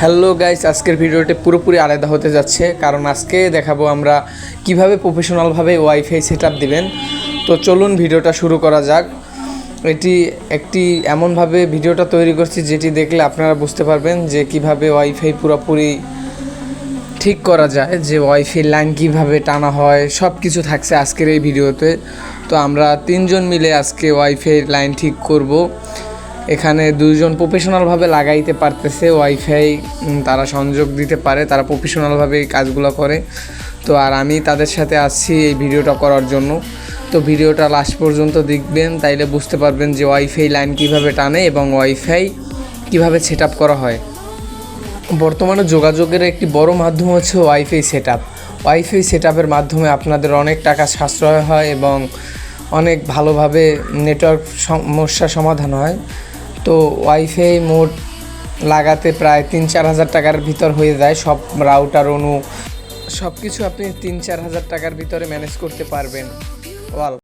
Hello guys, আজকের ভিডিওটি পুরোপুরি আলাদা হতে যাচ্ছে, কারণ আজকে দেখাবো আমরা কিভাবে প্রফেশনালভাবে ওয়াইফাই সেটআপ দিবেন। তো চলুন ভিডিওটা শুরু করা যাক। এটি একটি এমনভাবে ভিডিওটা তৈরি করছি যেটি দেখলে আপনারা বুঝতে পারবেন যে কিভাবে ওয়াইফাই পুরোপুরি ঠিক করা যায়, যে ওয়াইফাই লাইন কিভাবে টানা হয়, সব কিছু থাকছে আজকের এই ভিডিওতে। তো আমরা তিনজন মিলে আজকে ওয়াইফাই লাইন ঠিক করব। এখানে দুইজন প্রফেশনালভাবে লাগাইতে পারতেছে ওয়াইফাই, তারা সংযোগ দিতে পারে, তারা প্রফেশনালভাবে এই কাজগুলো করে। তো আর আমি তাদের সাথে আসছি এই ভিডিওটা করার জন্য। তো ভিডিওটা লাস্ট পর্যন্ত দেখবেন, তাইলে বুঝতে পারবেন যে ওয়াইফাই লাইন কিভাবে টানে এবং ওয়াইফাই কিভাবে সেট আপ করা হয়। বর্তমানে যোগাযোগের একটি বড় মাধ্যম হচ্ছে ওয়াইফাই সেটআপ। ওয়াইফাই সেটআপের মাধ্যমে আপনাদের অনেক টাকা সাশ্রয় হয় এবং অনেক ভালোভাবে নেটওয়ার্ক সমস্যার সমাধান হয়। তো ওয়াইফাই মোট লাগাতে প্রায় ৩-৪ হাজার টাকার ভিতর হয়ে যায়। সব রাউটার অনু সব কিছু আপনি ৩-৪ হাজার টাকার ভিতরে ম্যানেজ করতে পারবেন।